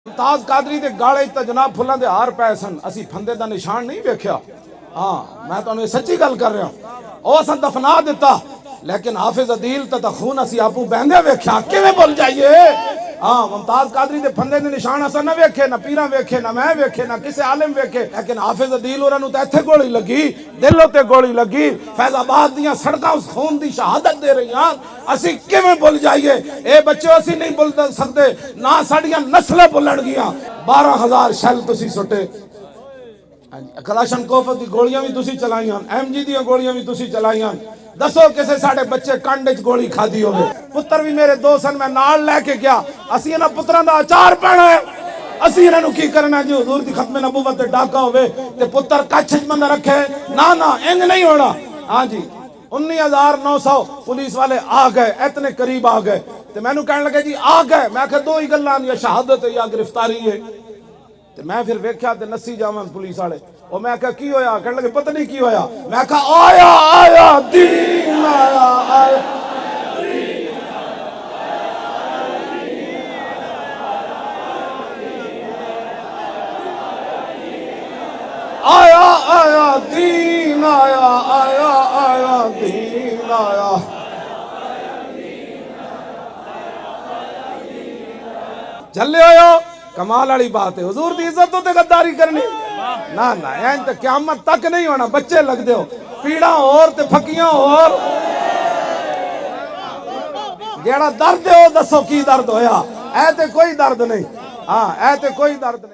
मुमताज कादरी के गाले तो जनाब फुलों के हार पै सन, असी फंदे का निशान नहीं वेख्या। हाँ मैं तुहानू सच्ची गल कर रहा, वह अस दफना दिता, लेकिन हाफिज अदील तो खून असी आपू बहंदे वेख्या, किवें भुल जाइए। हाँ मुमताज कादरी के फंदे के निशान असा न वेखे, न पीरा वेखे, न मैं वेखे, न किसी आलिम वेखे, लेकिन हाफिज अदील उन्होंने तो इत्थे गोली लगी, दिल उत्ते गोली लगी, फैजाबाद दी सड़कां उस खून की शहादत दे रही हैं, असी किवें भुल जाइए। ए बच्चों असी नहीं भुल सकते, ना साडियां नस्लें भुलणगियां। 12,000 शैल तुसी सुटे, कलाशनकोफ की गोलियां भी तुसी चलाइयां, MG दी गोलियां भी तुसी चलाइयां। दसो किसे साडे बच्चे कंड च गोली खादी होवे। पुत्र भी मेरे दो सन, मैं नाल लेके गया, असी इन्हां पुत्रां दा अचार पैना है, असी इन्हां नूं की करना जी। हुजूर दी खत्मे नबूवत ते डाका होवे ते पुत्र कच्छ च बंदा रखे, ना ना इंज नहीं होना। हाँ जी 19,900 पुलिस वाले आ गए, इतने करीब आ गए ते मैनू कहने लगे जी आ गए। मैं आख्या दो ही गल्लां, या शहादत या गिरफ्तारी है। ते मैं फिर वेख्या ते नसी जावन पुलिस वाले, और मैं आख्या की होया, कहने लगे पता नहीं की होया। मैं आख्या आया आया दीन आया आया, आया आया दीन आया आया आया दीन आया। चले हो, कमाल वाली बात है। हुजूर दी इज्जत तो गद्दारी करनी ना ना, ऐन तो क़यामत तक नहीं होना। बच्चे लगते हो, पीड़ा और ते फकियां और, जेड़ा दर्द है वो दसो की दर्द होया। ऐ ते कोई दर्द नहीं। हाँ ऐ ते कोई दर्द नहीं।